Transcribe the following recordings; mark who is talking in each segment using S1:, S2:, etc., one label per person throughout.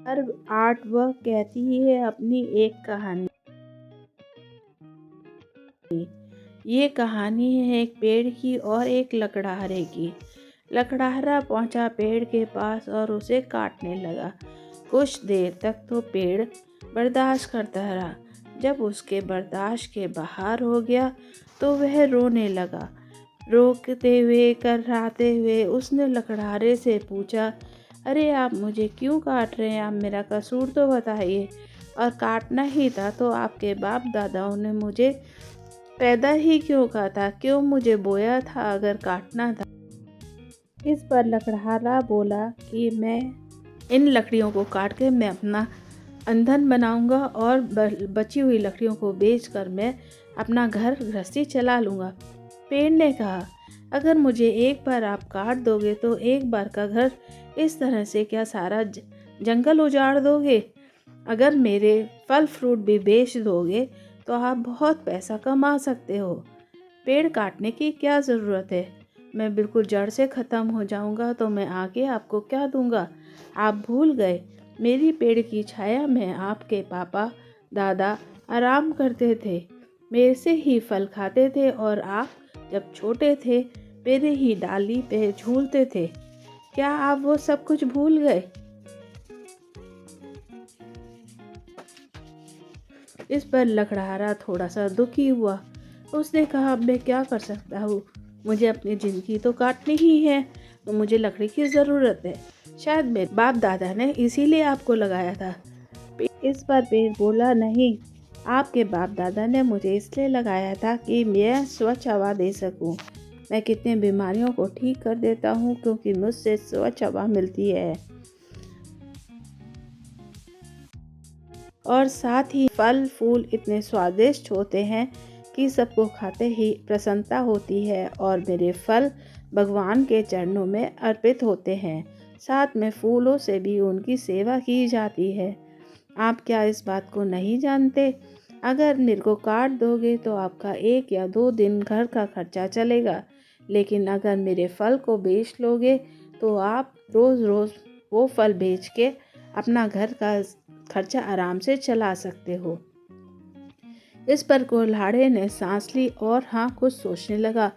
S1: हर art वह कहती है अपनी एक कहानी। ये कहानी है एक पेड़ की और एक लकड़हारे की। लकड़हारा पहुंचा पेड़ के पास और उसे काटने लगा। कुछ देर तक तो पेड़ बर्दाश्त करता रहा। जब उसके बर्दाश्त के बाहर हो गया तो वह रोने लगा। रोकते हुए कराते हुए उसने लकड़हारे से पूछा, अरे आप मुझे क्यों काट रहे हैं? आप मेरा कसूर तो बताइए। और काटना ही था तो आपके बाप दादाओं ने मुझे पैदा ही क्यों कहा था? क्यों मुझे बोया था अगर काटना था? इस पर लकड़हारा बोला कि मैं इन लकड़ियों को काट के मैं अपना ईंधन बनाऊंगा और बची हुई लकड़ियों को बेचकर मैं अपना घर गृहस्थी चला लूँगा। पेड़ ने कहा, अगर मुझे एक बार आप काट दोगे तो एक बार का घर इस तरह से क्या सारा जंगल उजाड़ दोगे? अगर मेरे फल फ्रूट भी बेच दोगे तो आप बहुत पैसा कमा सकते हो। पेड़ काटने की क्या ज़रूरत है? मैं बिल्कुल जड़ से ख़त्म हो जाऊंगा तो मैं आगे आपको क्या दूंगा? आप भूल गए मेरी पेड़ की छाया में आपके पापा दादा आराम करते थे, मेरे से ही फल खाते थे और आप जब छोटे थे मेरे ही डाली पे झूलते थे। क्या आप वो सब कुछ भूल गए? इस पर लकड़हारा थोड़ा सा दुखी हुआ। उसने कहा, अब मैं क्या कर सकता हूँ? मुझे अपनी ज़िंदगी तो काटनी ही है, तो मुझे लकड़ी की ज़रूरत है। शायद मेरे बाप दादा ने इसीलिए आपको लगाया था। इस पर पेड़ बोला, नहीं, आपके बाप दादा ने मुझे इसलिए लगाया था कि मैं स्वच्छ हवा दे सकूं। मैं कितने बीमारियों को ठीक कर देता हूं क्योंकि मुझसे स्वच्छ हवा मिलती है और साथ ही फल फूल इतने स्वादिष्ट होते हैं कि सबको खाते ही प्रसन्नता होती है और मेरे फल भगवान के चरणों में अर्पित होते हैं। साथ में फूलों से भी उनकी सेवा की जाती है। आप क्या इस बात को नहीं जानते? अगर मेरे को काट दोगे तो आपका 1 या 2 दिन घर का खर्चा चलेगा, लेकिन अगर मेरे फल को बेच लोगे तो आप रोज़ रोज़ वो फल बेच के अपना घर का खर्चा आराम से चला सकते हो। इस पर कुल्हाड़े ने सांस ली और हाँ कुछ सोचने लगा।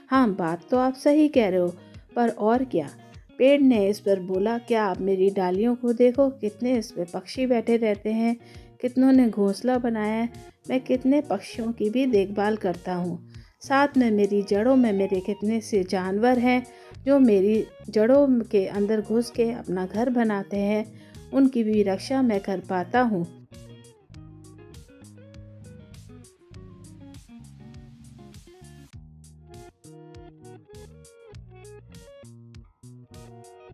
S1: हाँ, बात तो आप सही कह रहे हो, पर और क्या? पेड़ ने इस पर बोला, क्या आप मेरी डालियों को देखो, कितने इस पे पक्षी बैठे रहते हैं, कितनों ने घोंसला बनाया है। मैं कितने पक्षियों की भी देखभाल करता हूँ। साथ में मेरी जड़ों में मेरे कितने से जानवर हैं जो मेरी जड़ों के अंदर घुस के अपना घर बनाते हैं, उनकी भी रक्षा मैं कर पाता हूँ।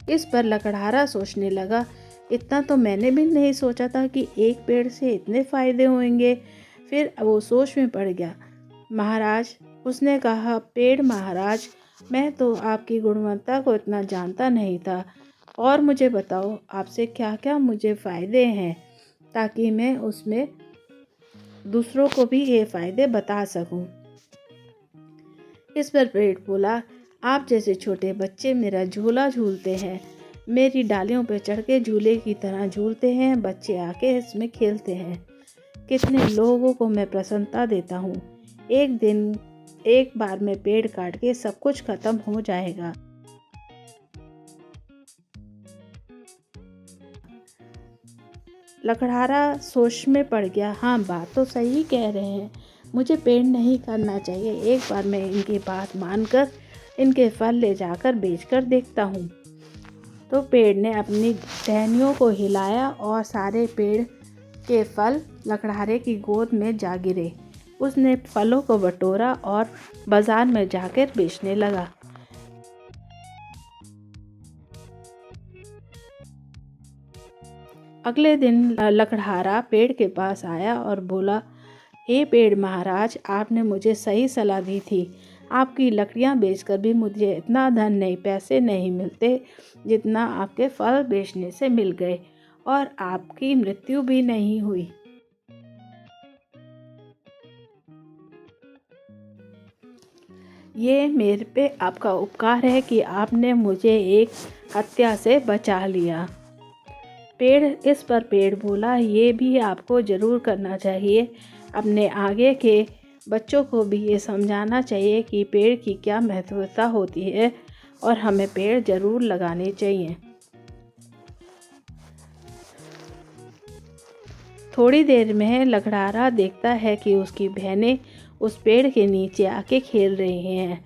S1: इस पर लकड़हारा सोचने लगा, इतना तो मैंने भी नहीं सोचा था कि एक पेड़ से इतने फायदे होंगे। फिर वो सोच में पड़ गया। महाराज, उसने कहा, पेड़ महाराज, मैं तो आपकी गुणवत्ता को इतना जानता नहीं था, और मुझे बताओ आपसे क्या क्या मुझे फ़ायदे हैं ताकि मैं उसमें दूसरों को भी ये फ़ायदे बता सकूं। इस पर पेड़ बोला, आप जैसे छोटे बच्चे मेरा झूला झूलते हैं, मेरी डालियों पर चढ़ के झूले की तरह झूलते हैं, बच्चे आके इसमें खेलते हैं। कितने लोगों को मैं प्रसन्नता देता हूँ। एक दिन एक बार में पेड़ काट के सब कुछ खत्म हो जाएगा। लकड़हारा सोच में पड़ गया। हाँ, बात तो सही कह रहे हैं, मुझे पेड़ नहीं करना चाहिए। एक बार मैं इनकी बात मानकर इनके फल ले जाकर बेचकर देखता हूँ। तो पेड़ ने अपनी टहनियों को हिलाया और सारे पेड़ के फल लकड़हारे की गोद में जा गिरे। उसने फलों को बटोरा और बाजार में जाकर बेचने लगा। अगले दिन लकड़हारा पेड़ के पास आया और बोला, हे पेड़ महाराज, आपने मुझे सही सलाह दी थी। आपकी लकड़ियाँ बेचकर भी मुझे इतना धन नहीं, पैसे नहीं मिलते जितना आपके फल बेचने से मिल गए, और आपकी मृत्यु भी नहीं हुई। ये मेरे पे आपका उपकार है कि आपने मुझे एक हत्या से बचा लिया। इस पर पेड़ बोला, ये भी आपको ज़रूर करना चाहिए। अपने आगे के बच्चों को भी ये समझाना चाहिए कि पेड़ की क्या महत्वता होती है और हमें पेड़ ज़रूर लगाने चाहिए। थोड़ी देर में लकड़हारा देखता है कि उसकी बहनें उस पेड़ के नीचे आके खेल रही हैं।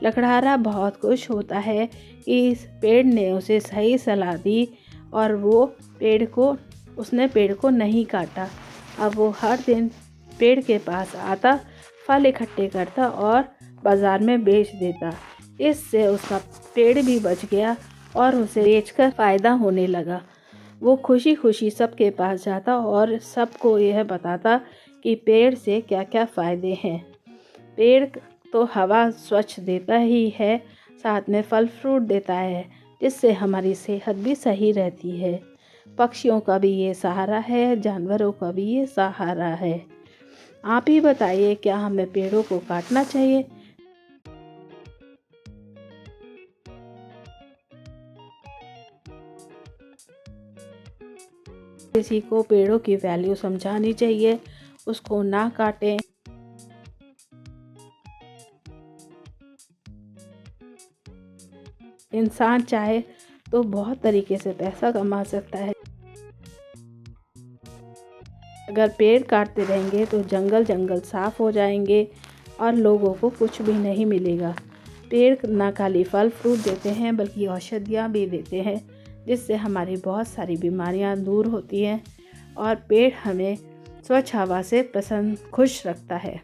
S1: लकड़हारा बहुत खुश होता है कि इस पेड़ ने उसे सही सलाह दी और उसने पेड़ को नहीं काटा। अब वो हर दिन पेड़ के पास आता, फल इकट्ठे करता और बाज़ार में बेच देता। इससे उसका पेड़ भी बच गया और उसे बेचकर फ़ायदा होने लगा। वो खुशी खुशी सबके पास जाता और सबको यह बताता कि पेड़ से क्या क्या फ़ायदे हैं। पेड़ तो हवा स्वच्छ देता ही है, साथ में फल फ्रूट देता है, जिससे हमारी सेहत भी सही रहती है। पक्षियों का भी ये सहारा है, जानवरों का भी ये सहारा है। आप ही बताइए, क्या हमें पेड़ों को काटना चाहिए? किसी को पेड़ों की वैल्यू समझानी चाहिए, उसको ना काटें। इंसान चाहे तो बहुत तरीके से पैसा कमा सकता है। अगर पेड़ काटते रहेंगे तो जंगल साफ हो जाएंगे और लोगों को कुछ भी नहीं मिलेगा। पेड़ ना खाली फल फ्रूट देते हैं बल्कि औषधियाँ भी देते हैं, जिससे हमारी बहुत सारी बीमारियाँ दूर होती हैं और पेड़ हमें स्वच्छ हवा से प्रसन्न खुश रखता है।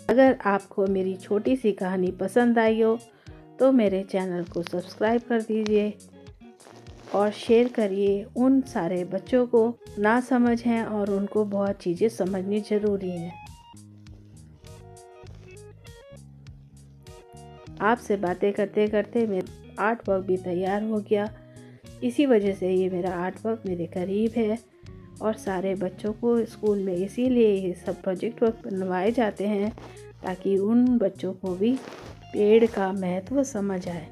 S1: अगर आपको मेरी छोटी सी कहानी पसंद आई हो तो मेरे चैनल को सब्सक्राइब कर दीजिए और शेयर करिए। उन सारे बच्चों को ना समझ हैं और उनको बहुत चीज़ें समझनी ज़रूरी हैं। आपसे बातें करते करते मेरा आर्ट वर्क भी तैयार हो गया। इसी वजह से ये मेरा आर्ट वर्क मेरे करीब है और सारे बच्चों को स्कूल में इसीलिए ये सब प्रोजेक्ट वर्क बनवाए जाते हैं ताकि उन बच्चों को भी पेड़ का महत्व समझ आए।